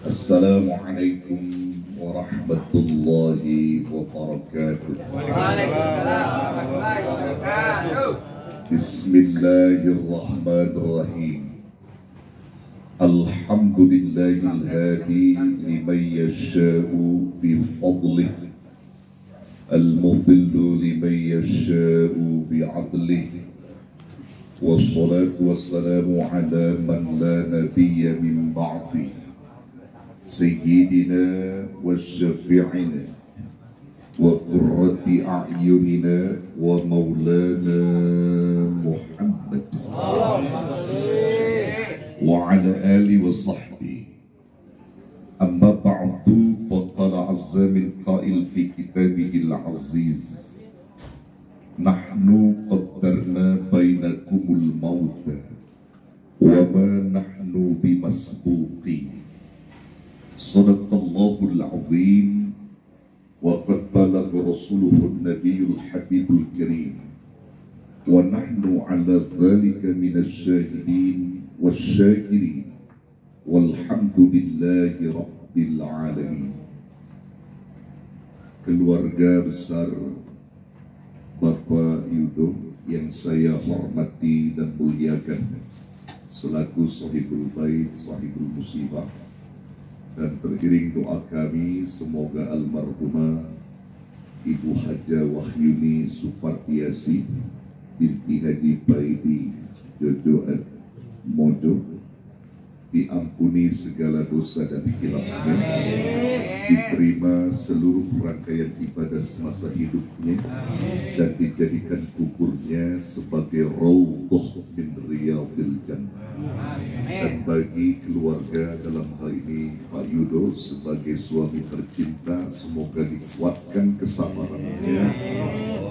Assalamualaikum warahmatullahi wabarakatuh. Waalaikumsalam warahmatullahi wabarakatuh. Bismillahirrahmanirrahim. Alhamdulillahil hadi liman yasha'u bifadlih, al-mudillu liman yasha'u bi'adlih. Wassalatu wassalamu ala man la nabiyya min ba'dih, Sayyidina wa syafi'ina wa qurrati a'yunina wa maulana Muhammad wa ala ali wa sahbihi. Amma ba'du, faqala azza min qail fi kitabihil aziz, nahnu qaddarna bainakumul mauta wa ma nahnu bimasbuqin. Sadaqallahul azim wa qad balagha rasuluhun nabiyul habibul karim wa nahnu ala dhalika minasy syahidin wasyakirin walhamdulillahi rabbil alamin. Keluarga besar Bapak Yudo yang saya hormati dan muliakan selaku sahibul bait, sahibul musibah, dan teriring doa kami semoga almarhumah Ibu Haja Wahyuni Supartiasi binti Haji Baidi Jojoan Mojo diampuni segala dosa dan khilafnya, diterima seluruh rangkaian ibadah semasa hidupnya, dan dijadikan kuburnya sebagai raudhah min riyadhil jannah. Dan bagi keluarga dalam hal ini Pak Yudo sebagai suami tercinta, semoga dikuatkan kesabarannya,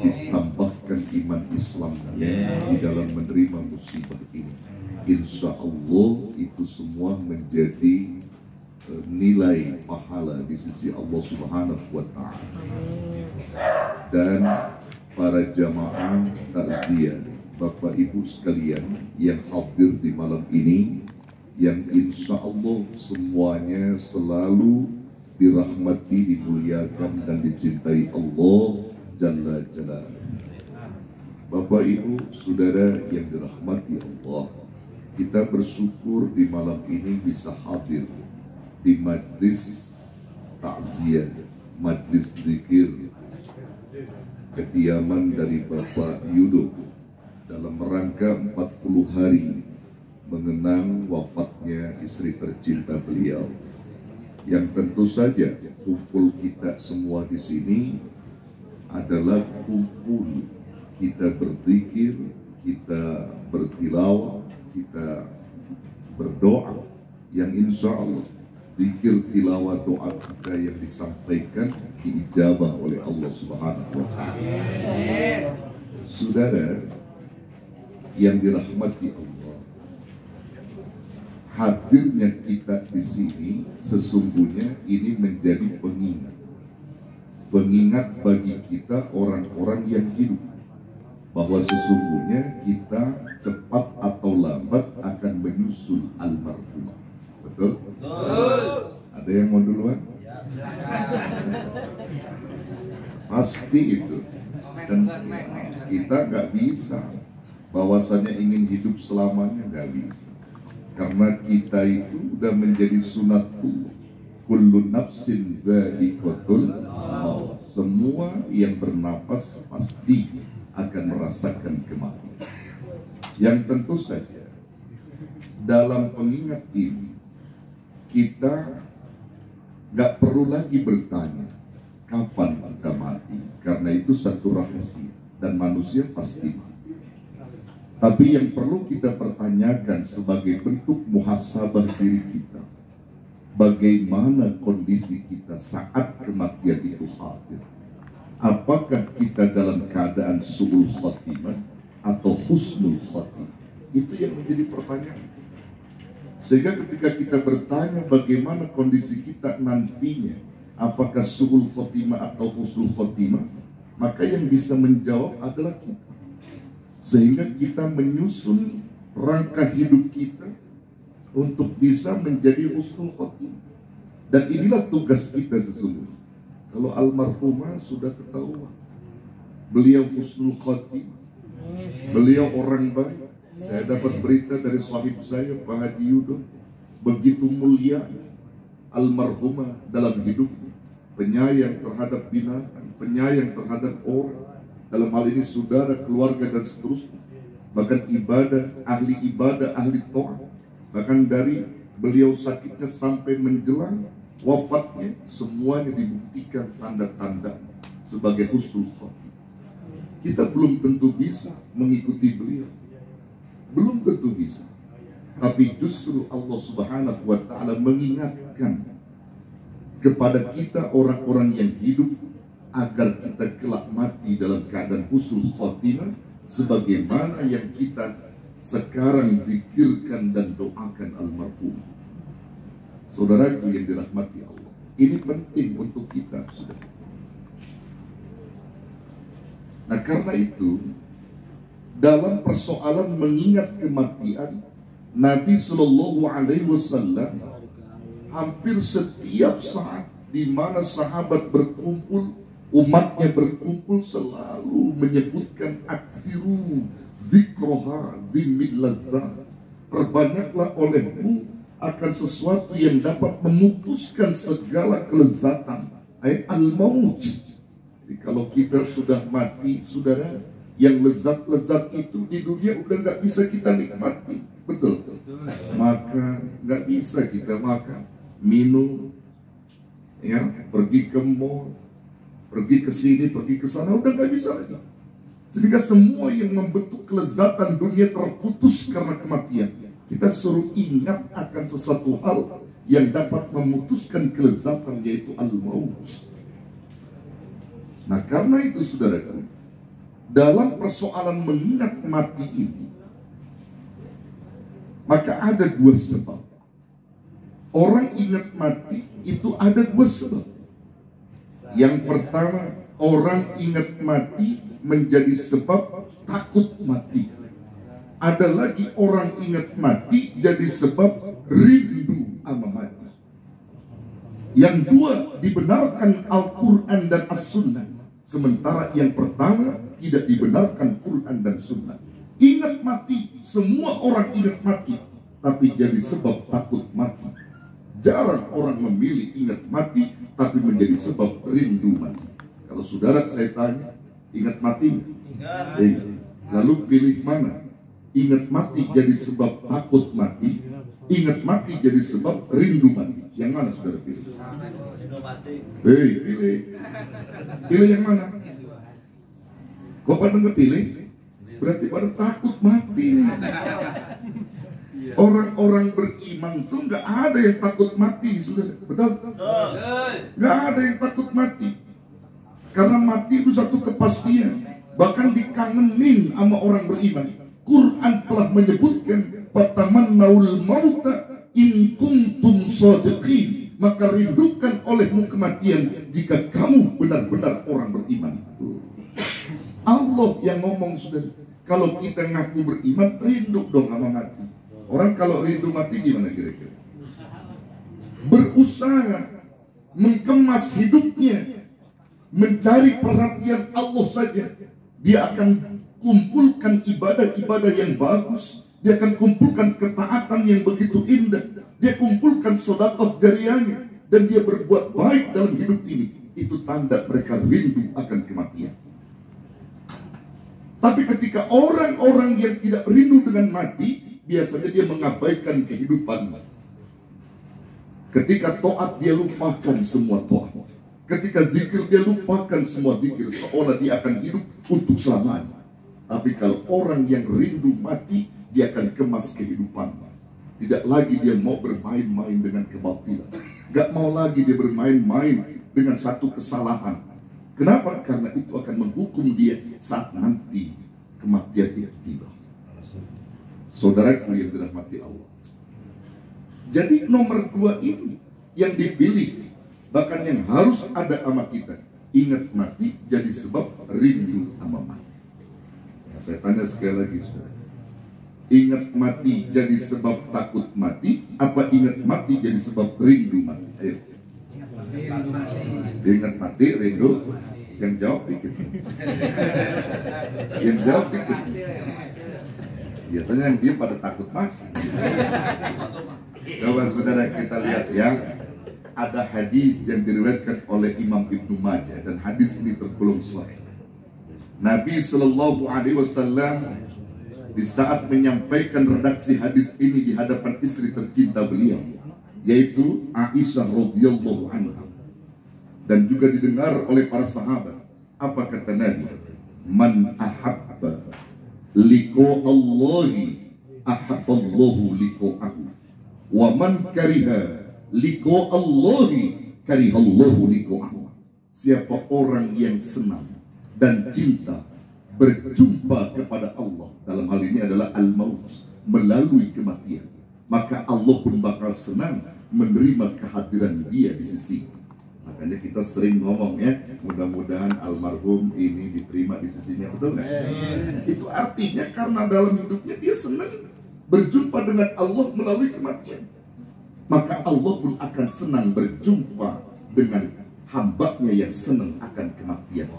ditambahkan iman Islamnya di dalam menerima musibah ini. Insya Allah itu semua menjadi nilai pahala di sisi Allah Subhanahu wa Ta'ala. Dan para jamaah takziah, Bapak Ibu sekalian yang hadir di malam ini, yang insya Allah semuanya selalu dirahmati, dimuliakan dan dicintai Allah Jalla Jalaluhu. Bapak Ibu saudara yang dirahmati Allah, kita bersyukur di malam ini bisa hadir di majlis takziah, majlis zikir kediaman dari Bapak Yudo dalam rangka 40 hari mengenang wafatnya istri tercinta beliau. Yang tentu saja kumpul kita semua di sini adalah kumpul kita berzikir, kita bertilawah, kita berdoa, yang insya Allah zikir, tilawah, doa kita yang disampaikan diijabah oleh Allah Subhanahu wa Ta'ala. Saudara yang dirahmati Allah, hadirnya kita di sini sesungguhnya ini menjadi pengingat bagi kita orang-orang yang hidup, bahwa sesungguhnya kita cepat atau lambat akan menyusul almarhumah. Betul? Betul. Ada yang mau duluan? Pasti itu. Dan kita nggak bisa bahwasanya ingin hidup selamanya, nggak bisa. Karena kita itu udah menjadi sunatullah. Kullu nafsin dha'iqatul maut. Semua yang bernapas pasti akan merasakan kematian. Yang tentu saja dalam pengingat ini kita gak perlu lagi bertanya kapan kita mati, karena itu satu rahasia dan manusia pasti mati. Tapi yang perlu kita pertanyakan sebagai bentuk muhasabah diri kita, bagaimana kondisi kita saat kematian itu hadir. Apakah kita dalam keadaan su'ul khotimah atau husnul khotimah? Itu yang menjadi pertanyaan. Sehingga ketika kita bertanya bagaimana kondisi kita nantinya, apakah su'ul khotimah atau husnul khotimah, maka yang bisa menjawab adalah kita. sehingga kita menyusun rangka hidup kita untuk bisa menjadi husnul khotimah. Dan inilah tugas kita sesungguhnya. Kalau almarhumah sudah ketahuan, beliau husnul khotimah, beliau orang baik. Saya dapat berita dari sahib saya, Pak Haji Yudo, begitu mulia almarhumah dalam hidupnya, penyayang terhadap binatang, penyayang terhadap orang, dalam hal ini saudara, keluarga, dan seterusnya. Bahkan ibadah, ahli to'ah. Bahkan dari beliau sakitnya sampai menjelang wafatnya, semuanya dibuktikan tanda-tanda sebagai husnul khotimah. Kita belum tentu bisa mengikuti beliau, belum tentu bisa. Tapi justru Allah Subhanahu wa ta'ala mengingatkan kepada kita orang-orang yang hidup agar kita kelak mati dalam keadaan husnul khotimah, sebagaimana yang kita sekarang zikirkan dan doakan almarhum. Saudaraku yang dirahmati Allah, ini penting untuk kita, saudara. Nah, karena itu dalam persoalan mengingat kematian, Nabi Shallallahu Alaihi Wasallam hampir setiap saat di mana sahabat berkumpul, umatnya berkumpul, selalu menyebutkan aksiru zikroha zimilladza, perbanyaklah olehmu akan sesuatu yang dapat memutuskan segala kelezatan, al-maut. Jadi kalau kita sudah mati, saudara, yang lezat-lezat itu di dunia udah nggak bisa kita nikmati, betul? Maka nggak bisa kita makan, minum, ya, pergi ke mall, pergi ke sini, pergi ke sana, udah nggak bisa lagi. Sehingga semua yang membentuk kelezatan dunia terputus karena kematian. Kita suruh ingat akan sesuatu hal yang dapat memutuskan kelezatan, yaitu al-maut. Nah, karena itu saudaraku, dalam persoalan mengingat mati ini, maka ada dua sebab. Orang ingat mati itu ada dua sebab. Yang pertama, orang ingat mati menjadi sebab takut mati. Ada lagi orang ingat mati jadi sebab rindu sama mati. Yang dua dibenarkan Al-Quran dan As-Sunnah, sementara yang pertama tidak dibenarkan Quran dan Sunnah. Ingat mati, semua orang ingat mati, tapi jadi sebab takut mati. Jarang orang memilih ingat mati, tapi menjadi sebab rindu mati. Kalau saudara saya tanya, ingat mati? Ingat. Lalu pilih mana? Ingat mati jadi sebab takut mati, ingat mati jadi sebab rindu mati. Yang mana saudara pilih? Pilih. Pilih yang mana? Kok pada nggak pilih? Berarti pada takut mati. Orang-orang beriman tuh nggak ada yang takut mati, saudara. Betul? Nggak ada yang takut mati. Karena mati itu satu kepastian. Bahkan dikangenin sama orang beriman. Quran telah menyebutkan fatamannaul mauta in kuntum shadiqin, maka rindukan olehmu kematian jika kamu benar-benar orang beriman. Allah yang ngomong, saudara. Kalau kita ngaku beriman, rindu dong sama mati. Orang kalau rindu mati gimana kira-kira? Berusaha mengemas hidupnya, mencari perhatian Allah saja. Dia akan kumpulkan ibadah-ibadah yang bagus, dia akan kumpulkan ketaatan yang begitu indah, dia kumpulkan sedekah jariyahnya, dan dia berbuat baik dalam hidup ini. Itu tanda mereka rindu akan kematian. Tapi ketika orang-orang yang tidak rindu dengan mati, biasanya dia mengabaikan kehidupan. Ketika taat dia lupakan semua taat, ketika zikir dia lupakan semua zikir, seolah dia akan hidup untuk selamanya. Tapi kalau orang yang rindu mati, dia akan kemas kehidupan. Tidak lagi dia mau bermain-main dengan kebatilan. Gak mau lagi dia bermain-main dengan satu kesalahan. Kenapa? Karena itu akan menghukum dia saat nanti kematian itu tiba. Saudaraku yang dirahmati Allah. Jadi nomor 2 ini yang dipilih, bahkan yang harus ada sama kita. Ingat mati jadi sebab rindu sama mati. Saya tanya sekali lagi, saudara. Ingat mati jadi sebab takut mati, apa ingat mati jadi sebab rindu mati? Ayo. Ingat mati, rindu. Yang jawab dikit. Yang jawab dikit. Biasanya yang dia pada takut mati. Coba saudara kita lihat ya. Ada hadis yang diriwayatkan oleh Imam Ibnu Majah dan hadis ini tergolong sahih. Nabi Shallallahu Alaihi Wasallam di saat menyampaikan redaksi hadis ini di hadapan istri tercinta beliau, yaitu Aisyah radhiyallahu anha, dan juga didengar oleh para sahabat. Apa kata Nabi? Man ahabba liqa Allahi ahabballahu liqa'ahu, wa man kariha liqa Allahi karihallahu liqa'ahu. Siapa orang yang senang dan cinta berjumpa kepada Allah, dalam hal ini adalah al-maut, melalui kematian, maka Allah pun bakal senang menerima kehadiran dia di sisi. Makanya kita sering ngomong ya, mudah-mudahan almarhum ini diterima di sisinya, betul nggak? Itu artinya karena dalam hidupnya dia senang berjumpa dengan Allah melalui kematian, maka Allah pun akan senang berjumpa dengan hambanya yang senang akan kematian.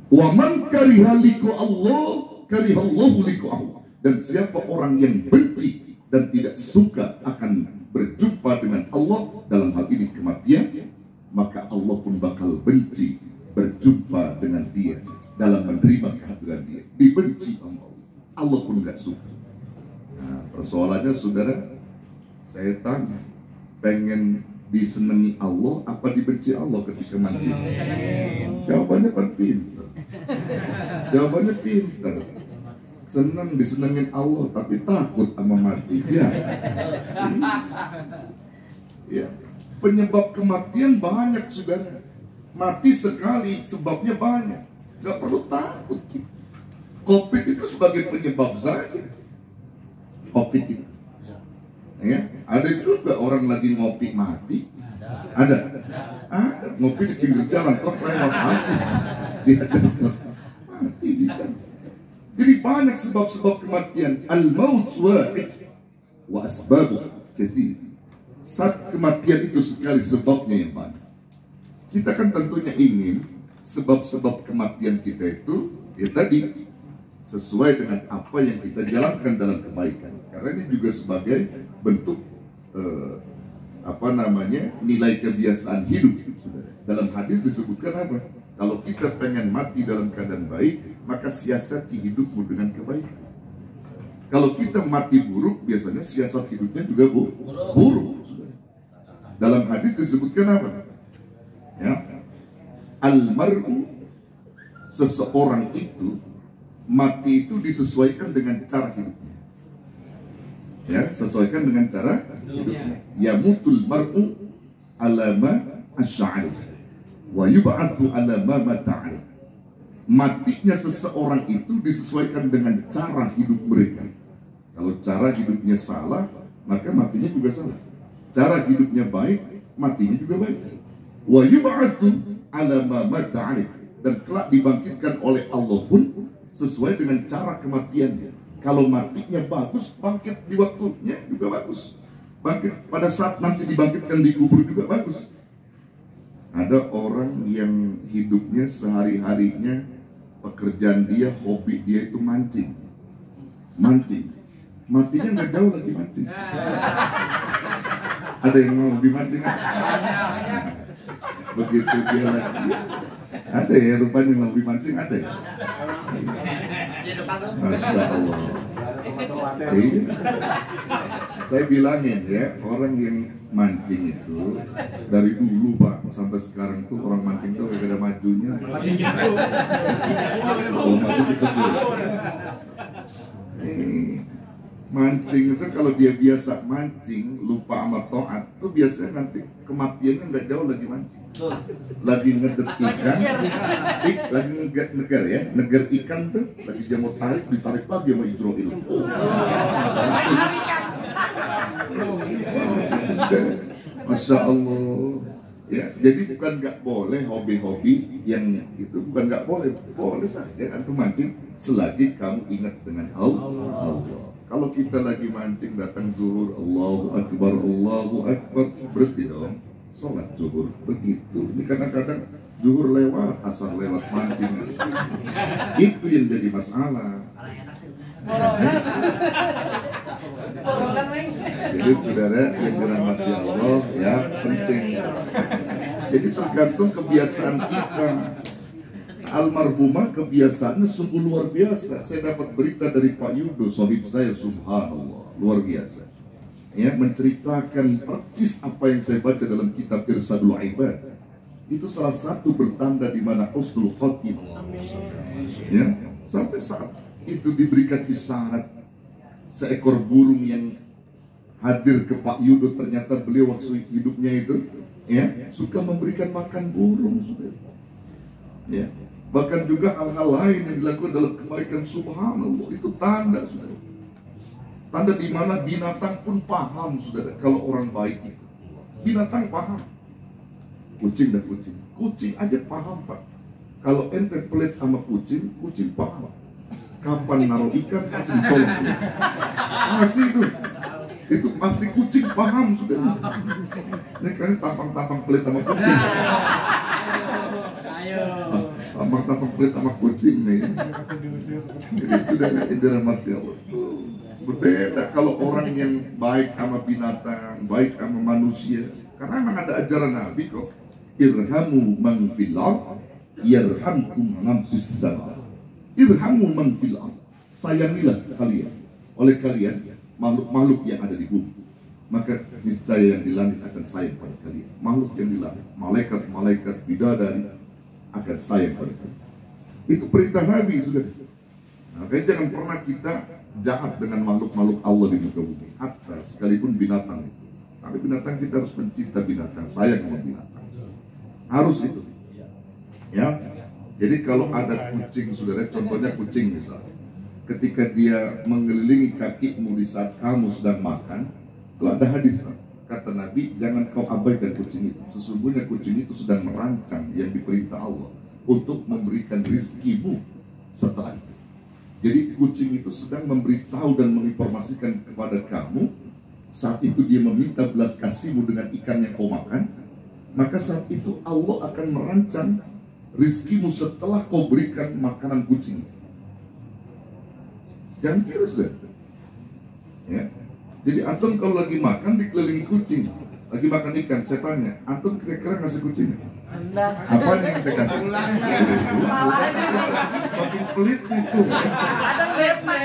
Wa man kariha liqa Allah karihallahu liqa'ahu. Dan siapa orang yang benci dan tidak suka akan berjumpa dengan Allah, dalam hal ini kematian, maka Allah pun bakal benci berjumpa dengan dia dalam menerima kehadiran dia. Dibenci sama Allah, Allah pun gak suka. Nah, persoalannya saudara, saya tanya, pengen disenangi Allah apa dibenci Allah ketika mati? Jawabannya kan pintar. Jawabannya pintar. Senang disenangin Allah tapi takut sama mati. Ya. Ya. Penyebab kematian banyak, saudara. Mati sekali sebabnya banyak. Gak perlu takut kita. Covid itu sebagai penyebab saja. Covid itu. Ya, ada juga orang lagi ngopi mati. Ada. Ngopi di pinggir jalan, truk lewat habis. Dia mati bisa. Jadi banyak sebab-sebab kematian. Al-maut wahid wa asbabuh katsir. Saat kematian itu sekali, sebabnya yang banyak. Kita kan tentunya ingin sebab-sebab kematian kita itu ya tadi sesuai dengan apa yang kita jalankan dalam kebaikan. Karena ini juga sebagai bentuk nilai kebiasaan hidup. Dalam hadis disebutkan apa? Kalau kita pengen mati dalam keadaan baik, maka siasati hidupmu dengan kebaikan. Kalau kita mati buruk, biasanya siasat hidupnya juga buruk. Dalam hadis disebutkan apa? Ya, almar'u, seseorang itu mati itu disesuaikan dengan cara hidupnya. Ya, sesuaikan dengan cara hidupnya. Yamutul mar'u alama asy'ari wa yub'atsu alama mata'ari. Matinya seseorang itu disesuaikan dengan cara hidup mereka. Kalau cara hidupnya salah, maka matinya juga salah. Cara hidupnya baik, matinya juga baik. Wa yub'atsu alama mata'ari, dan kelak dibangkitkan oleh Allah pun sesuai dengan cara kematiannya. Kalau matinya bagus, bangkit di waktunya juga bagus. Bangkit pada saat nanti dibangkitkan di kubur juga bagus. Ada orang yang hidupnya sehari-harinya, pekerjaan dia, hobi dia itu mancing. Matinya nggak jauh lagi mancing. Ada yang mau hobi mancing? Begitu dia lagi. Ada ya rupanya yang hobi mancing, ada ya? Masya Allah. Iya. Saya bilangin ya, orang yang mancing itu dari dulu Pak sampai sekarang tuh orang mancing tuh gak ada majunya. Mancing itu kalau dia biasa mancing lupa sama taat tuh biasanya nanti kematiannya nggak jauh lagi mancing. Lagi ngedet ikan, lagi negar ya, negar ikan tuh lagi dia mau tarik, ditarik lagi sama Israel. Masya Allah. Ya, jadi bukan nggak boleh hobi-hobi yang itu, bukan nggak boleh, boleh saja antum mancing selagi kamu ingat dengan Allah. Kalau kita lagi mancing datang zuhur, Allahu Akbar, berarti dong sholat zuhur begitu. Ini kadang-kadang zuhur lewat, asar lewat mancing. Itu yang jadi masalah. Jadi saudara yang dirahmati Allah, ya penting. Jadi tergantung kebiasaan kita. Almarhumah kebiasaannya sungguh luar biasa. Saya dapat berita dari Pak Yudo, sohib saya, subhanallah, luar biasa. Ya, menceritakan persis apa yang saya baca dalam kitab Irsadul Ibad. Itu salah satu bertanda di mana husnul khotimah. Ya, sampai saat itu diberikan isyarat seekor burung yang hadir ke Pak Yudo, ternyata beliau waktu hidupnya itu ya suka memberikan makan burung, saudara. Ya, bahkan juga hal-hal lain yang dilakukan dalam kebaikan, subhanallah, itu tanda, saudara. Tanda di mana binatang pun paham, saudara, kalau orang baik itu. Binatang paham. Kucing dan kucing aja paham, Pak. Kalau ente pelit sama kucing, kucing paham. Kapan naruh ikan pasti ditolong. Pasti itu pasti kucing paham, sudah. Ini kan tampang-tampang pelit sama kucing. Tampang-tampang pelit sama kucing nih. Jadi sudah dirahmati Allah. Berbeda kalau orang yang baik sama binatang, baik sama manusia. Karena memang ada ajaran Nabi kok. Irhamu man fil ard, yarhamkum man fis sama. Irhamu man fil ard, sayangilah kalian oleh kalian makhluk-makhluk yang ada di bumi, maka niscaya yang di langit akan sayang pada kalian. Makhluk yang di langit, malaikat-malaikat, bidadari akan sayang pada kalian. Itu perintah Nabi, sudah. Makanya jangan pernah kita jahat dengan makhluk-makhluk Allah di muka bumi, hatta sekalipun binatang itu. Tapi binatang kita harus mencinta binatang, sayang sama binatang. Harus itu. Ya. Jadi kalau ada kucing, saudara, contohnya kucing misalnya, ketika dia mengelilingi kakimu di saat kamu sedang makan, itu ada hadis, kata Nabi, jangan kau abaikan kucing itu. Sesungguhnya kucing itu sedang merancang yang diperintah Allah untuk memberikan rizkimu setelah itu. Jadi kucing itu sedang memberitahu dan menginformasikan kepada kamu, saat itu dia meminta belas kasihmu dengan ikan yang kau makan, maka saat itu Allah akan merancang rizkimu setelah kau berikan makanan kucing. Jangan kira, sudah. Ya. Jadi antum kalau lagi makan dikelilingi kucing, lagi makan ikan, saya tanya, antum kira-kira ngasih kucing? Apa yang kita kasih? Makin pelit itu. Ada lepak.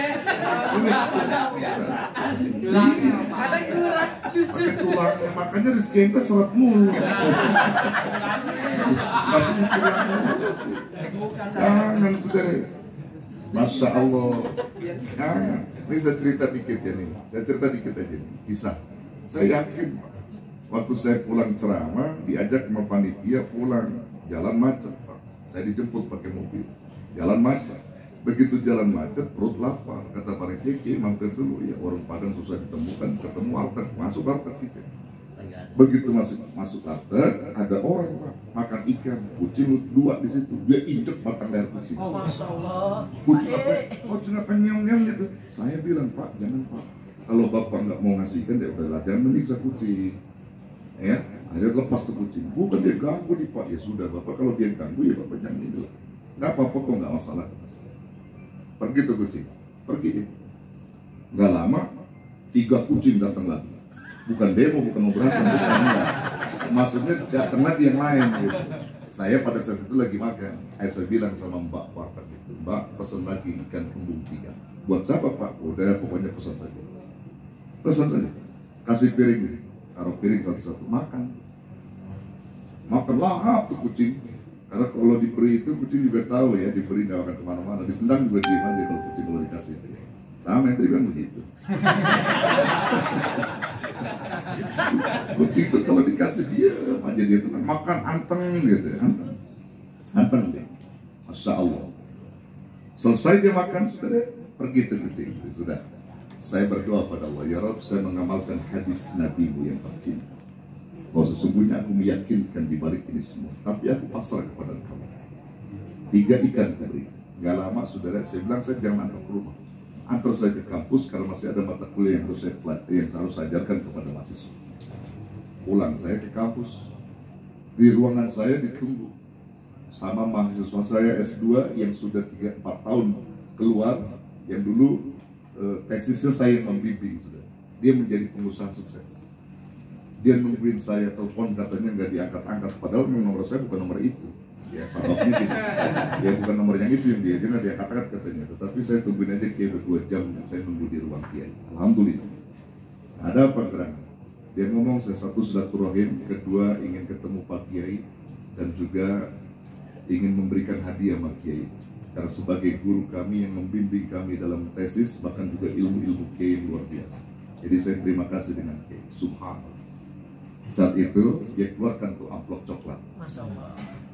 Ada kurang cucu. Tulangnya, makanya rezeki ente seret mulu. Masih kurang mulu sih. Jangan, saudara. Masya Allah. Jangan. Ini saya cerita dikit ya nih. Saya cerita dikit aja nih. Kisah. Saya yakin waktu saya pulang ceramah, diajak sama panitia pulang, jalan macet, Pak. Saya dijemput pakai mobil, jalan macet. Begitu jalan macet, perut lapar. Kata panitia, mampir dulu ya, warung Padang susah ditemukan, ketemu warteg, masuk warteg kita. Begitu masuk warteg, ada orang, Pak, makan ikan, kucing dua di situ, dia injek batang leher kucing. Oh, Masya Allah. Kucing apa nyeong-nyeong gitu. Saya bilang, Pak, jangan, Pak. Kalau bapak nggak mau ngasih ikan, ya udahlah, jangan menyiksa kucing. Ya, akhirnya lepas tuh kucing. Bukan dia ganggu nih, Pak. Ya sudah, bapak kalau dia ganggu ya bapak jangan ini lah. Nggak apa-apa kok, nggak masalah. Pergi tuh kucing, pergi. Nggak lama, 3 kucing datang lagi. Bukan demo, bukan mau berantem, bukan enggak. Maksudnya datang lagi yang lain gitu. Saya pada saat itu lagi makan. Saya bilang sama Mbak warteg itu, Mbak pesen lagi ikan kembung 3. Buat siapa, Pak? Udah, pokoknya pesan saja. Pesan saja. Kasih piring. Taruh piring satu-satu, makan lahap tuh kucing. Karena kalau diberi itu kucing juga tahu ya, diberi nggak akan kemana-mana, ditendang juga diem aja kalau kucing kalau dikasih itu. Sama yang tadi kan begitu. Kucing itu kalau dikasih dia aja dia tenang, makan anteng gitu, anteng deh. Masya Allah. Selesai dia makan, sudah pergi tuh kucing, sudah. Saya berdoa pada Allah, ya Rabb, saya mengamalkan hadis Nabi-Mu yang tercinta. bahwa sesungguhnya aku meyakinkan di balik ini semua, tapi aku pasrah kepada Engkau. 3 ikan kuberi. Nggak lama saudara, saya bilang saya jangan antar ke rumah, antar saya ke kampus karena masih ada mata kuliah yang harus saya ajarkan kepada mahasiswa. Pulang saya ke kampus, di ruangan saya ditunggu sama mahasiswa saya S2 yang sudah 3-4 tahun keluar, yang dulu tesisnya saya yang membimbing. Sudah dia menjadi pengusaha sukses. Dia nungguin saya, telepon katanya nggak diangkat-angkat, padahal nomor saya bukan nomor itu. Ya sababnya gitu. Ya bukan nomor yang itu yang dia nggak diangkat-angkat katanya. Tetapi saya tungguin aja kayak 2 jam, saya nunggu di ruang kiai. Alhamdulillah. Ada apa gerangan? Dia ngomong, saya satu silaturahim, kedua ingin ketemu Pak Kiai, dan juga ingin memberikan hadiah Pak Kiai. Karena sebagai guru kami yang membimbing kami dalam tesis, bahkan juga ilmu-ilmu Kiai yang luar biasa. Jadi saya terima kasih dengan Kiai. Subhanallah. Saat itu dia keluarkan tuh amplop coklat. Masya Allah.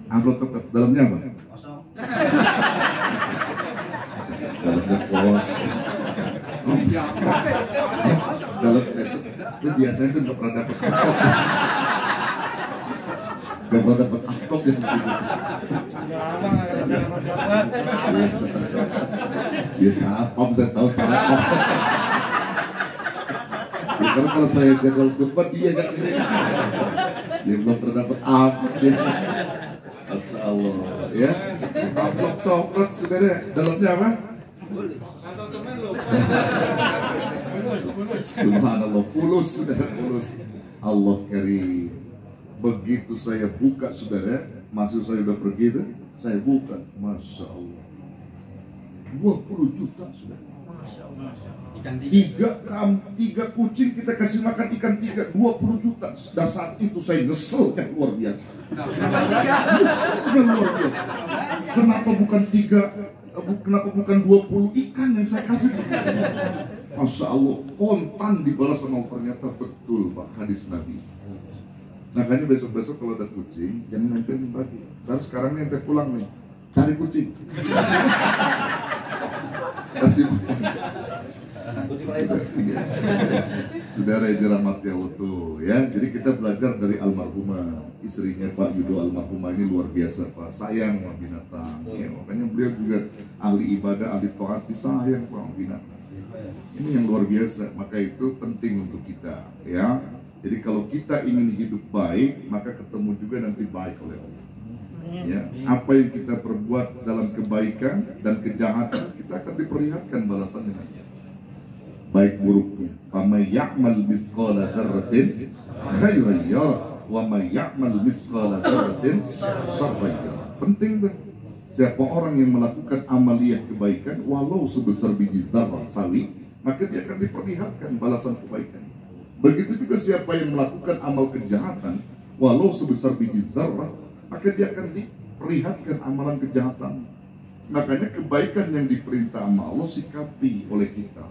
Amplop coklat dalamnya apa? Kosong. Dalamnya pos. Dalam itu biasanya itu nggak pernah dapat amplop. Nggak pernah dapat amplop yang begitu. Ya sapam, saya tahu sapam. Ya, karena kalau saya jadwal khutbah dia kan ini. Dia belum pernah dapat amplop dia. Masya Allah, ya. Amplop coklat saudara, dalamnya apa? Subhanallah, fulus saudara, fulus. Allah karim. Begitu saya buka saudara, masuk saya udah pergi tuh, saya buka, Masya Allah, 20 juta saudara. Masya Allah. Tiga kucing kita kasih makan ikan 20 juta. Dan saat itu saya nyesel yang luar biasa. Yang luar biasa. Kenapa bukan 20 ikan yang saya kasih? Masya Allah, kontan dibalas sama Allah. Ternyata betul Pak hadis Nabi. Makanya besok-besok kalau ada kucing, jangan nempelin pagi. Terus sekarang nih ente pulang nih, cari kucing. Kasih makan. Saudara yang dirahmati Allah tuh ya. Jadi kita belajar dari almarhumah istrinya Pak Yudo. Almarhumah ini luar biasa Pak, sayang sama binatang ya. Makanya beliau juga ahli ibadah, ahli taat, disayang sama binatang. Ini yang luar biasa. Maka itu penting untuk kita ya. Jadi kalau kita ingin hidup baik, maka ketemu juga nanti baik oleh Allah. Ya, apa yang kita perbuat dalam kebaikan dan kejahatan, kita akan diperlihatkan balasannya nanti. Baik buruknya. Faman ya'mal mithqala dzarratin khairan yarah wa may ya'mal mithqala dzarratin syarran yarah. Penting tuh. Siapa orang yang melakukan amaliyah kebaikan walau sebesar biji zarah sawi, maka dia akan diperlihatkan balasan kebaikan. Begitu juga siapa yang melakukan amal kejahatan walau sebesar biji zarah, maka dia akan diperlihatkan amalan kejahatan. Makanya kebaikan yang diperintah sama Allah sikapi oleh kita.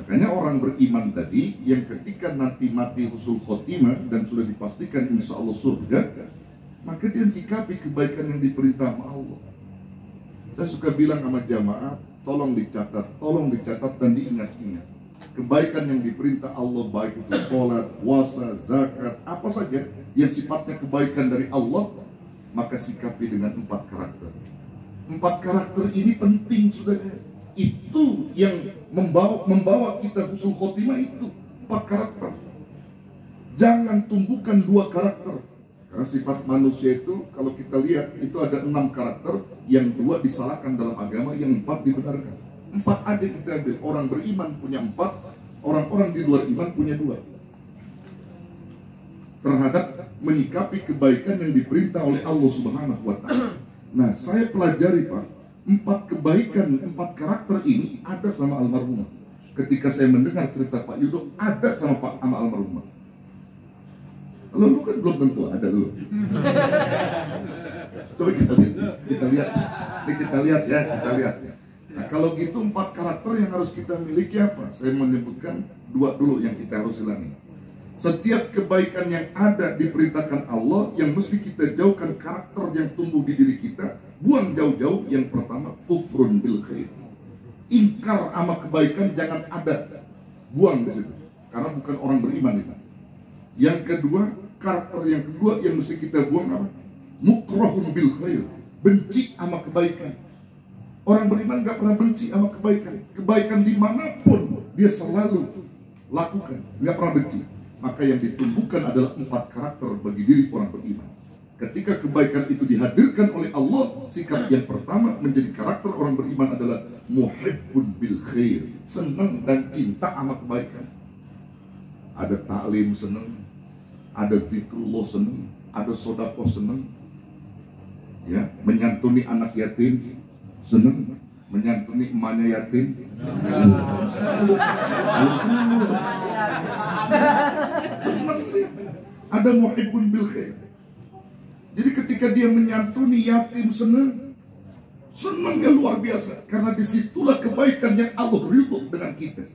Makanya orang beriman tadi yang ketika nanti mati husnul khotimah dan sudah dipastikan insya Allah surga, maka dia sikapi kebaikan yang diperintah sama Allah. Saya suka bilang sama jamaah, tolong dicatat dan diingat-ingat. Kebaikan yang diperintah Allah, baik itu sholat, puasa, zakat, apa saja yang sifatnya kebaikan dari Allah, maka sikapi dengan 4 karakter. 4 karakter ini penting saudara. Itu yang membawa kita husnul khotimah, itu 4 karakter. Jangan tumbuhkan 2 karakter. Karena sifat manusia itu kalau kita lihat itu ada 6 karakter, yang 2 disalahkan dalam agama, yang 4 dibenarkan. 4 aja kita ambil. Orang beriman punya 4, orang-orang di luar iman punya 2. Terhadap menyikapi kebaikan yang diperintah oleh Allah Subhanahu wa Ta'ala. Nah, saya pelajari Pak, 4 kebaikan, 4 karakter ini ada sama almarhumah. Ketika saya mendengar cerita Pak Yudo, ada sama almarhumah. Lalu kan belum tentu ada dulu. Coba kita lihat. Ini kita lihat ya. Nah, kalau gitu 4 karakter yang harus kita miliki apa? Saya menyebutkan 2 dulu yang kita harus hilangi. Setiap kebaikan yang ada diperintahkan Allah, yang mesti kita jauhkan karakter yang tumbuh di diri kita, buang jauh-jauh. Yang pertama, kufrun bil khair. Ingkar sama kebaikan jangan ada. Buang di situ. Karena bukan orang beriman itu. Yang kedua, karakter yang kedua yang mesti kita buang apa? Mukrahun bil khair, benci sama kebaikan. Orang beriman gak pernah benci sama kebaikan. Kebaikan dimanapun dia selalu lakukan, gak pernah benci. Maka yang ditumbuhkan adalah 4 karakter bagi diri orang beriman. Ketika kebaikan itu dihadirkan oleh Allah, sikap yang pertama menjadi karakter orang beriman adalah muhibbun bil khair, senang dan cinta sama kebaikan. Ada taklim senang, ada zikrullah senang, ada sedekah senang, ya, menyantuni anak yatim senang, menyantuni emaknya yatim senang. Ada muhibbun bil khair. Jadi ketika dia menyantuni yatim senangnya luar biasa, karena disitulah kebaikan yang Allah ridho dengan kita.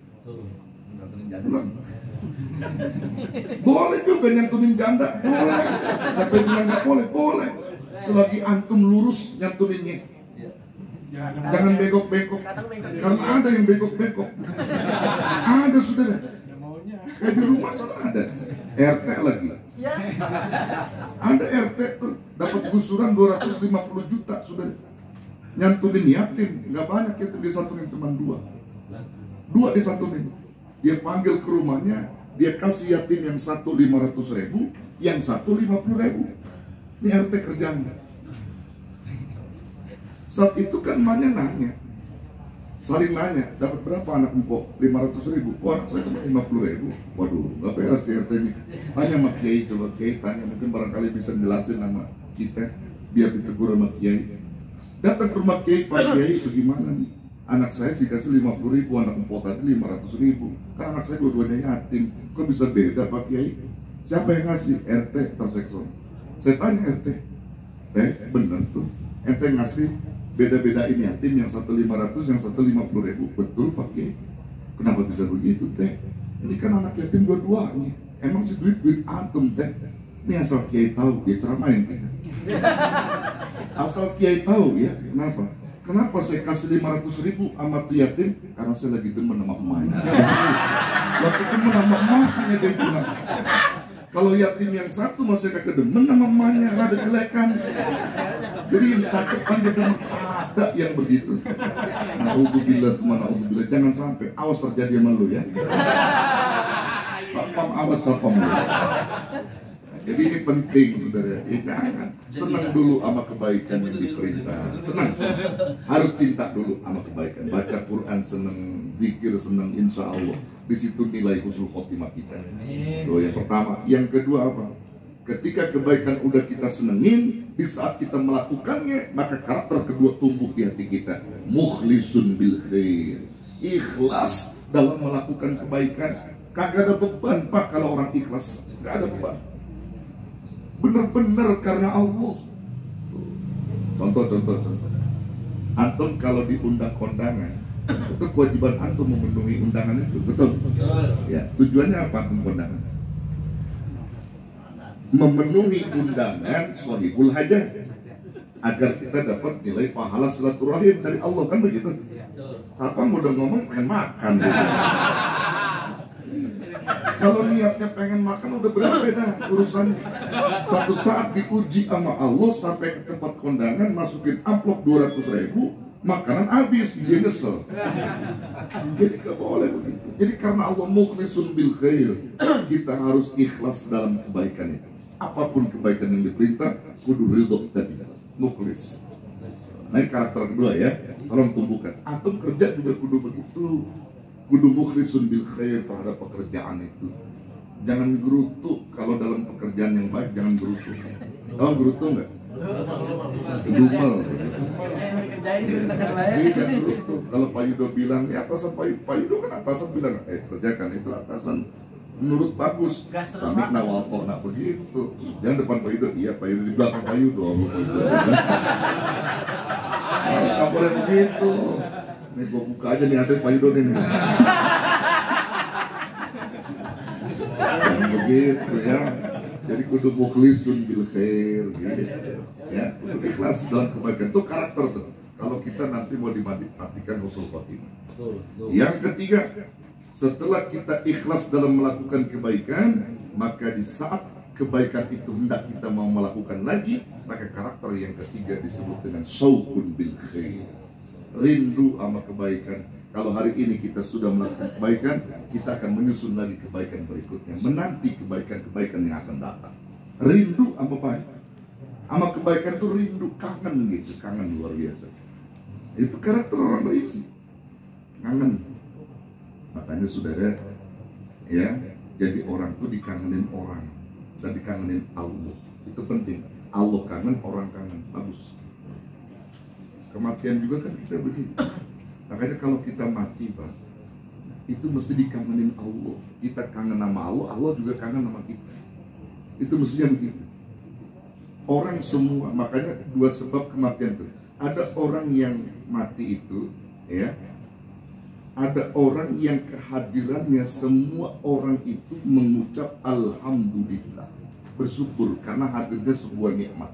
Boleh juga nyantunin janda, boleh. Tapi bilang nggak boleh, boleh. Selagi antum lurus nyantuninnya, jangan bengkok-bengkok. Karena ada yang bengkok-bengkok. Ada saudara. Kayak di rumah sana ada RT lagi. Ya. Ada RT tuh dapat gusuran 250 juta saudara. Nyantunin yatim, nggak banyak yatim disantunin cuma 2 disantunin. Dia panggil ke rumahnya, dia kasih yatim yang 1 500.000, yang 1 50.000. Ini RT kerjanya. Saat itu kan emaknya nanya, saling nanya, dapat berapa anak empok? 500.000. Kok anak saya cuma 50.000? Waduh, nggak beres di RT ini. Tanya sama Kiai, coba Kiai tanya, mungkin barangkali bisa jelasin sama kita, biar ditegur sama Kiai. Datang ke rumah Kiai, Pak Kiai, bagaimana nih? Anak saya dikasih 50.000, anak empok tadi 500.000. Kan anak saya dua-duanya yatim, kok bisa beda Pak Kiai? Siapa yang ngasih? RT tersekson. Saya tanya RT, bener tuh, RT ngasih beda-bedain yatim, yang 1 500, yang 1 50.000. Betul Pak Kiai. Kenapa bisa begitu Teh? Ini kan anak yatim dua-duanya. Emang si duit antum Teh? Ini asal Kiai tahu, dia ceramain kita. Asal Kiai tahu ya, kenapa? Kenapa saya kasih 500.000 sama tuh yatim? Karena saya lagi demen sama emaknya. Waktu demen sama emaknya dia bilang. Kalau yatim yang 1 masih kagak demen sama emaknya, ada jelekan. Jadi yang cakep kan dia demen, ada yang begitu. Na'udzubillah, semua na'udzubillah. Jangan sampai, awas terjadi sama lu ya. Satpam, awas satpam. Jadi ini penting saudara, ya jangan senang dulu sama kebaikan yang diperintah. Senang. Harus cinta dulu sama kebaikan. Baca Quran senang, zikir senang, insya Allah. Di situ nilai husnul khotimah kita. Tuh yang pertama. Yang kedua apa? Ketika kebaikan udah kita senengin, di saat kita melakukannya, maka karakter kedua tumbuh di hati kita. Mukhlisun bil khair. Ikhlas dalam melakukan kebaikan. Kagak ada beban Pak kalau orang ikhlas. Gak ada beban. Benar-benar karena Allah. Contoh. Antum kalau diundang kondangan, itu kewajiban antum memenuhi undangan itu, betul? Ya, tujuannya apa antum kondangan? Memenuhi undangan shahibul hajat, agar kita dapat nilai pahala silaturahim dari Allah, kan begitu? Siapa yang udah ngomong pengen makan gitu. Kalau niatnya pengen makan udah berbeda urusan. Satu saat diuji sama Allah sampai ke tempat kondangan, masukin amplop 200.000, makanan habis, dia nyesel. Jadi gak boleh begitu. Jadi karena Allah mukhlisun bil khair, kita harus ikhlas dalam kebaikan itu. Apapun kebaikan yang diperintah, kudu ridho dan ikhlas. Mukhlis. Nah ini karakter kedua ya, tolong tumbuhkan. Antum kerja juga kudu begitu. Kudu mukhlisun bil khair terhadap pekerjaan itu. Jangan gerutu kalau dalam pekerjaan yang baik, jangan gerutu. Tahu gerutu enggak? Dumel. Kerjain Jangan gerutu. Kalau Pak Yudo bilang, ya atasan Pak Yudo kan atasan bilang, kerjakan itu atasan menurut bagus. Sambil nawalto nak begitu. Jangan depan Pak Yudo, iya Pak Yudo, di belakang Pak Yudo. Nggak boleh begitu. Nih gua buka aja nih, ada Pak Yudo nih. Begitu ya. Jadi kudu mukhlisun bil khair gitu. Ya, kudu ikhlas dalam kebaikan. Itu karakter tuh. Kalau kita nanti mau dimatikan husnul khotimah. Yang ketiga, setelah kita ikhlas dalam melakukan kebaikan, maka di saat kebaikan itu hendak kita mau melakukan lagi, maka karakter yang ketiga disebut dengan syauqun bil khair, rindu sama kebaikan. Kalau hari ini kita sudah melakukan kebaikan, kita akan menyusun lagi kebaikan berikutnya, menanti kebaikan-kebaikan yang akan datang. Rindu sama baik, sama kebaikan itu rindu, kangen gitu, kangen luar biasa. Itu karakter orang beriman, kangen. Makanya saudara, ya, jadi orang tuh dikangenin orang dan dikangenin Allah. Itu penting. Allah kangen, orang kangen, bagus. Kematian juga kan kita begitu. Makanya kalau kita mati, Pak, itu mesti dikangenin Allah. Kita kangen sama Allah, Allah juga kangen sama kita. Itu mestinya begitu. Orang semua, makanya dua sebab kematian itu. Ada orang yang mati itu, ya, ada orang yang kehadirannya semua orang itu mengucap alhamdulillah, bersyukur karena hadirnya sebuah nikmat.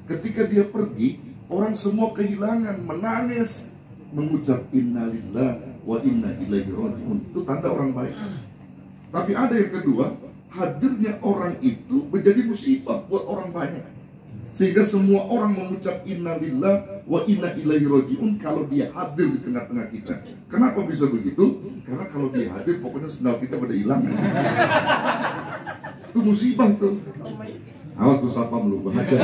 Ketika dia pergi, orang semua kehilangan, menangis, mengucap innalillah wa inna ilaihi rajiun. Itu tanda orang baik. Tapi ada yang kedua, hadirnya orang itu menjadi musibah buat orang banyak, sehingga semua orang mengucap innalillah wa inna ilaihi rajiun kalau dia hadir di tengah-tengah kita. Kenapa bisa begitu? Karena kalau dia hadir, pokoknya sendal kita pada hilang. Itu musibah tuh. Awas tuh sapam lu, hajar.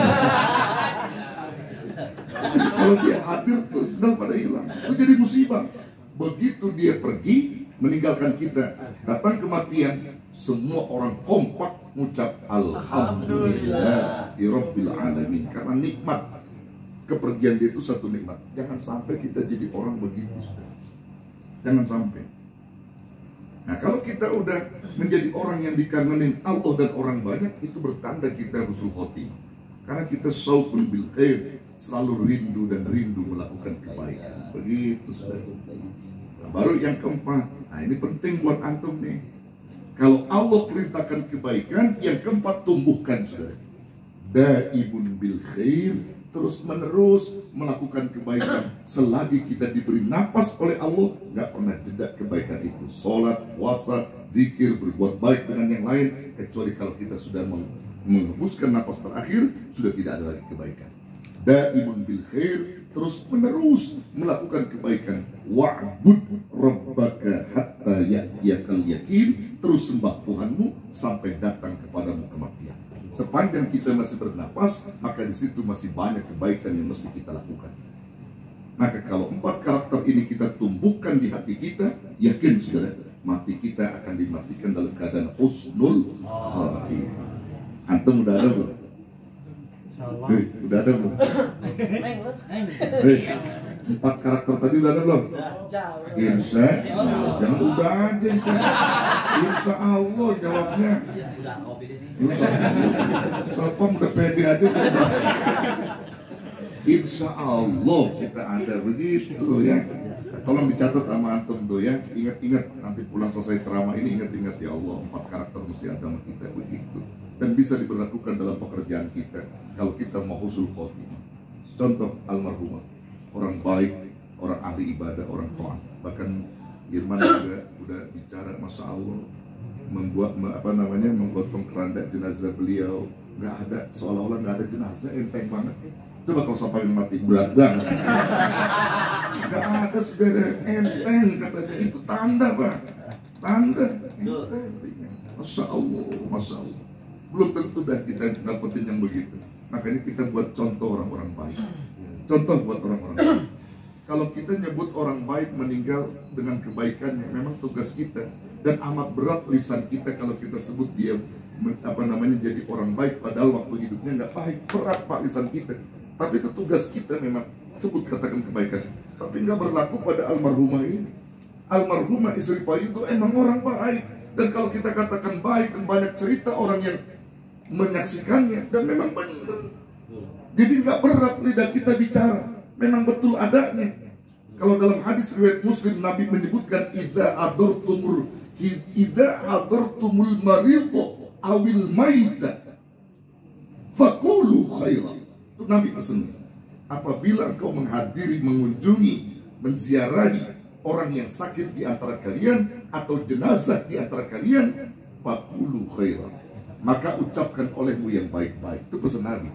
Kalau dia hadir tuh sendal pada hilang. Itu jadi musibah. Begitu dia pergi, meninggalkan kita, datang kematian, semua orang kompak mengucap alhamdulillah rabbil alamin, karena nikmat kepergian dia itu satu nikmat. Jangan sampai kita jadi orang begitu, saudara. Jangan sampai. Nah, kalau kita udah menjadi orang yang dikangenin Allah dan orang banyak, itu bertanda kita husnul khotimah. Karena kita syauqun bil khair, selalu rindu dan rindu melakukan kebaikan. Begitu, saudara. Nah, baru yang keempat. Nah, ini penting buat antum nih. Kalau Allah perintahkan kebaikan, yang keempat tumbuhkan, saudara. Daibun bil khair, terus menerus melakukan kebaikan selagi kita diberi napas oleh Allah, nggak pernah jeda kebaikan itu. Sholat, puasa, zikir, berbuat baik dengan yang lain, kecuali kalau kita sudah menghembuskan napas terakhir, sudah tidak ada lagi kebaikan. Daibun bil khair, terus menerus melakukan kebaikan. Wa'bud rabbaka hatta ya'tiyakal yakin, terus sembah Tuhanmu sampai datang kepadamu kematian. Sepanjang kita masih bernapas, maka di situ masih banyak kebaikan yang mesti kita lakukan. Maka kalau empat karakter ini kita tumbuhkan di hati kita, yakin saudara, mati kita akan dimatikan dalam keadaan husnul khatimah. Antum udah ada belum? Udah ada belum? Empat karakter tadi udah ada belum? Insya Allah. Jangan udah aja itu. Insya Allah jawabnya. Sapam udah pede aja. Insya Allah kita ada, begitu ya. Tolong dicatat sama antum tuh ya. Ingat-ingat nanti pulang selesai ceramah ini, ingat-ingat ya Allah, empat karakter mesti ada sama kita, begitu. Dan bisa diberlakukan dalam pekerjaan kita kalau kita mau husnul khotimah. Contoh almarhumah, orang baik, orang ahli ibadah, orang taat. Bahkan Irman juga udah bicara, masya Allah, menggotong keranda jenazah beliau, nggak ada, seolah-olah nggak ada jenazah, enteng banget. Coba kalau sampai mati berat banget, nggak ada, saudara, enteng katanya. Itu tanda, Pak, tanda enteng. Masya Allah, masya Allah. Belum tentu dah kita dapetin yang begitu. Makanya kita buat contoh orang-orang baik. Contoh buat orang-orang baik. Kalau kita nyebut orang baik meninggal dengan kebaikannya, memang tugas kita. Dan amat berat lisan kita kalau kita sebut dia jadi orang baik, padahal waktu hidupnya nggak baik. Berat, Pak, lisan kita. Tapi itu tugas kita, memang sebut, katakan kebaikan. Tapi nggak berlaku pada almarhumah ini. Almarhumah istri Pak itu emang orang baik. Dan kalau kita katakan baik dan banyak cerita orang yang menyaksikannya, dan memang benar. Jadi nggak berat lidah kita bicara, memang betul adanya. Kalau dalam hadis riwayat Muslim, Nabi menyebutkan idza hadartumul maridha awil maita faqulu khairan. Itu Nabi pesan, apabila engkau menghadiri, mengunjungi, menziarahi orang yang sakit di antara kalian atau jenazah di antara kalian, faqulu khairan, maka ucapkan olehmu yang baik-baik. Itu pesan Nabi.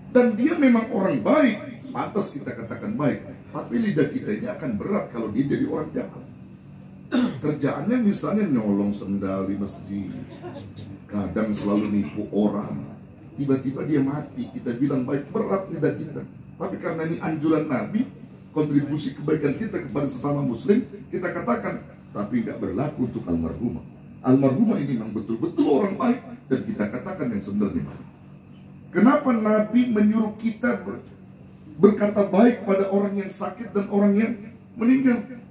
Dan dia memang orang baik, pantas kita katakan baik. Tapi lidah kita ini akan berat kalau dia jadi orang jahat. Kerjaannya misalnya nyolong sendal di masjid, kadang selalu nipu orang, tiba-tiba dia mati, kita bilang baik, berat lidah kita. Tapi karena ini anjuran Nabi, kontribusi kebaikan kita kepada sesama muslim, kita katakan, tapi nggak berlaku untuk almarhumah. Almarhumah ini memang betul-betul orang baik, dan kita katakan yang sebenarnya baik. Kenapa Nabi menyuruh kita berkata baik pada orang yang sakit dan orang yang meninggal?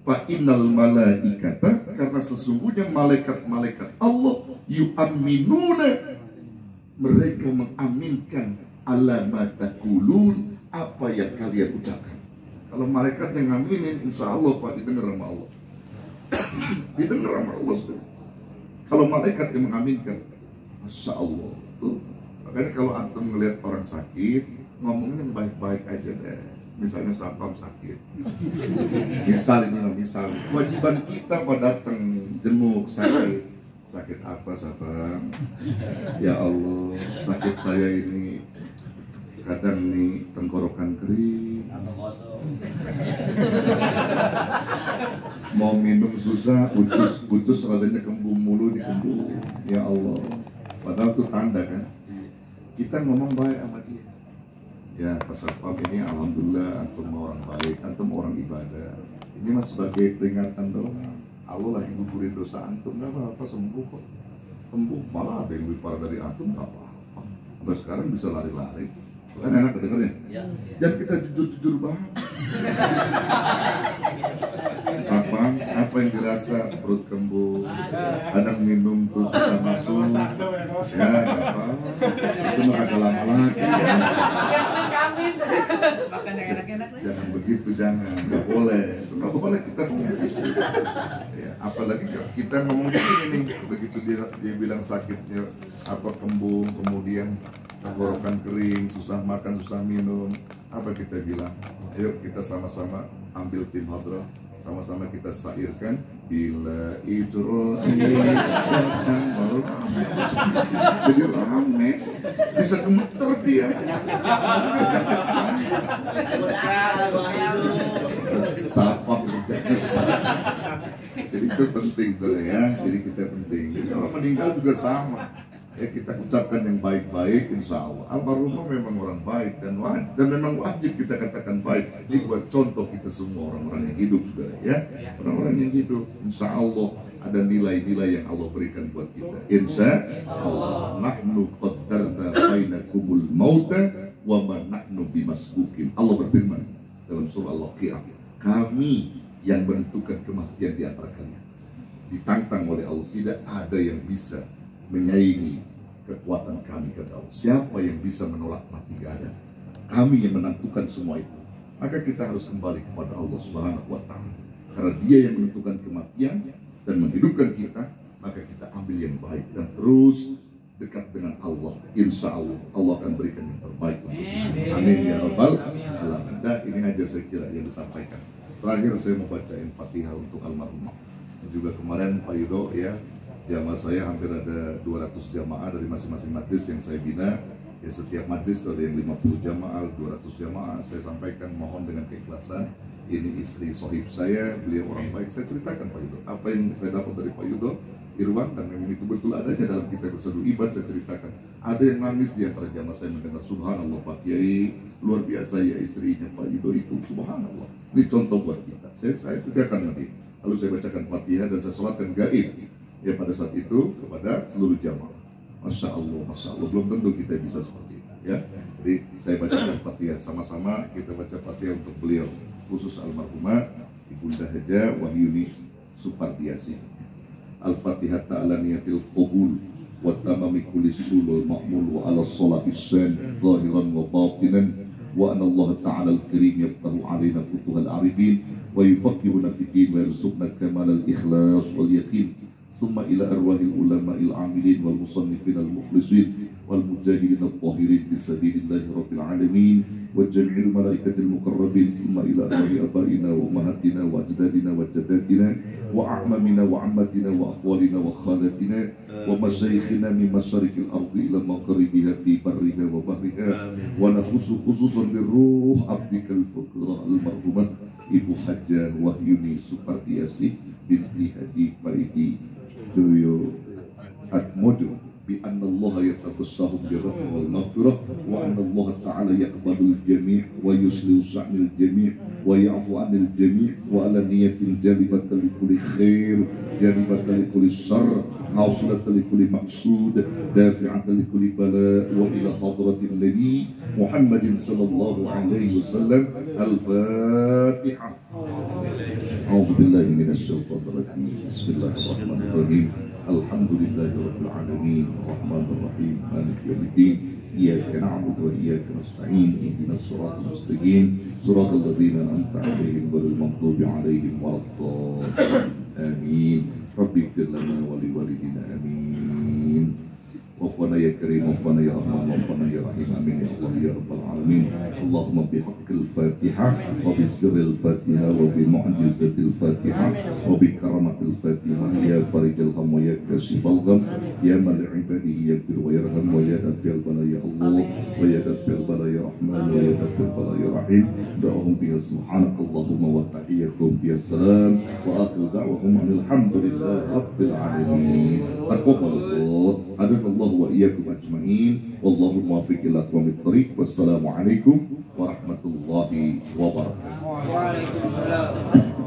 Fa innal malaikata, karena sesungguhnya malaikat-malaikat Allah yu'amminuna, mereka mengaminkan ala ma taqulun, apa yang kalian ucapkan. Kalau malaikat yang ngaminin, insya Allah Pak, didengar sama Allah. Didengar sama Allah sudah. Kalau malaikat yang mengaminkan, Masya Allah. Tuh. Makanya kalau antum ngelihat orang sakit, ngomongnya baik-baik aja deh. Misalnya sapam sakit. Misal kewajiban kita pada datang jenguk sakit. Sakit apa sapam? Ya Allah, sakit saya ini kadang nih tenggorokan kering, mau minum susah, ucus radanya kembung mulu dikembung. Ya Allah, padahal itu tanda kan kita ngomong baik sama dia. Ya Pak Satpam ini alhamdulillah antum orang baik, antum orang ibadah. Ini mas sebagai peringatan doang. Allah lagi gugurin dosa antum, nggak apa-apa, sembuh kok. Sembuh, malah ada yang lebih parah dari antum, nggak apa-apa. Sampai sekarang bisa lari-lari. Kan enak kedengarnya. Ya. Dan kita jujur-jujur banget. Satpam, apa yang dirasa? Perut kembung, kadang minum terus susah masuk. Ya, Satpam, itu mah agak lama lagi. Makan yang enak-enak. Jangan begitu, jangan. Nggak boleh. Nggak boleh kita ngomong begitu. Ya, apalagi kita ngomong begini nih, begitu dia bilang sakitnya apa kembung, kemudian tenggorokan kering, susah makan, susah minum, apa kita bilang? Ayo kita sama-sama ambil tim hadrah, sama-sama kita syairkan bila itu jadi rame, bisa gemeter dia. Sapam jadi itu penting tuh ya, jadi kita penting. Jadi orang meninggal juga sama. Ya kita ucapkan yang baik-baik, insya Allah. Almarhumah memang orang baik dan memang wajib kita katakan baik. Ini buat contoh kita semua orang-orang yang hidup sudah ya. Orang-orang yang hidup, insya Allah ada nilai-nilai yang Allah berikan buat kita. Insya Allah. Nahnu qaddarna bainakumul mauta wa ma nahnu bimasbukin. Allah berfirman dalam surah Al-Waqiah, kami yang menentukan kematian di antara kalian. Ditantang oleh Allah, tidak ada yang bisa menyaingi kekuatan kami, kata Allah. Siapa yang bisa menolak mati? Gak ada. Kami yang menentukan semua itu. Maka kita harus kembali kepada Allah Subhanahu wa Ta'ala. Karena Dia yang menentukan kematian dan menghidupkan kita, maka kita ambil yang baik dan terus dekat dengan Allah. Insya Allah Allah akan berikan yang terbaik untuk kita. Amin ya Rabbal Alamin. Nah, ini aja saya kira yang disampaikan. Terakhir saya mau bacain Fatihah untuk almarhumah. Juga kemarin Pak Yudo ya, jamaah saya hampir ada 200 jamaah dari masing-masing majlis yang saya bina. Ya setiap majlis ada yang 50 jamaah, 200 jamaah. Saya sampaikan mohon dengan keikhlasan. Ini istri sohib saya, beliau orang baik. Saya ceritakan Pak Yudo apa yang saya dapat dari Pak Yudo Irwan, dan memang itu betul adanya dalam kitab Bersadu Ibad. Saya ceritakan ada yang nangis di antara jamaah saya mendengar subhanallah Pak Kiai, luar biasa ya istrinya Pak Yudo itu, subhanallah. Ini contoh buat kita. Saya sediakan nanti, lalu saya bacakan Fatihah dan saya sholatkan gaib ya pada saat itu kepada seluruh jamaah. Masya Allah, belum tentu kita bisa seperti itu ya. Jadi saya bacakan Fatihah, sama-sama kita baca Fatihah untuk beliau, khusus almarhumah Ibunda Haja Wahyuni Supardiasi. Al-Fatihah ta'ala niyatil qabul wa tamami kulli sulul ma'mul wa ala salati san zahiran wa batinan wa anna Allah ta'ala al-karim yaftahu alaina futuhal arifin wa yufaqihuna fi din wa yarzuqna kamal al-ikhlas wal yaqin. ثم إلى أرواح العلماء العاملين والمصنفين المخلصين والمجاهدين الطاهرين في سبيل الله رب العالمين وجميع الملائكة المقربين ثم إلى أرواح آبائنا وأمهاتنا وأمهاتنا وأجدادنا وجداتنا وأعمامنا وعماتنا وأخوالنا وخالاتنا ومشايخنا من مشارق الأرض إلى مغربها في برها وبحرها ونخص خصوصا بالروح عبدك الفقراء المرحومة Ibu Hajah Wahyuni Supardiasih binti Haji Paridi Doyo Atmojo bi anna Allah yatabassahum birrahmah wal maghfirah wa anna Allah ta'ala yaqbalul jami' wa yuslihu sa'nil jami' wa ya'fu 'anil jami' wa ala niyatin jalibatan likulli khair jalibatan likulli syarr hausilatan likulli maqsud dafi'atan likulli bala wa ila hadratin nabi Muhammadin sallallahu alaihi wasallam al-Fatihah. A'udzu billahi minasy syaithanir rajim. Bismillahirrahmanirrahim. Alhamdulillahi rabbil alamin arrahmanir rahim maliki yaumiddin iyyaka na'budu wa iyyaka nasta'in ihdinas siratal mustaqim siratal ladzina an'amta 'alaihim ghairil maghdubi 'alaihim waladdallin amin rabbi ighfir lana wa liwalidina amin وفنا يا كريم وفنا يا رحمن وفنا يا رحيم امين يا الله يا رب العالمين اللهم بحق الفاتحه وبسر الفاتحه وبمعجزه الفاتحه وبكرامه الفاتحه يا فرج الهم ويا كاشف الغم يا من لعباده يغفر ويرحم ويا دافع البلاء يا الله ويا دافع البلاء يا رحمن ويا دافع البلاء يا رحيم دعوهم بها سبحانك اللهم وتحيتهم فيها السلام واخر دعوهم ان الحمد لله رب العالمين تقبل الله حضرة الله وإياكم أجمعين والله الموفق إلى أقوم الطريق والسلام عليكم ورحمة الله وبركاته. Waalaikumsalam.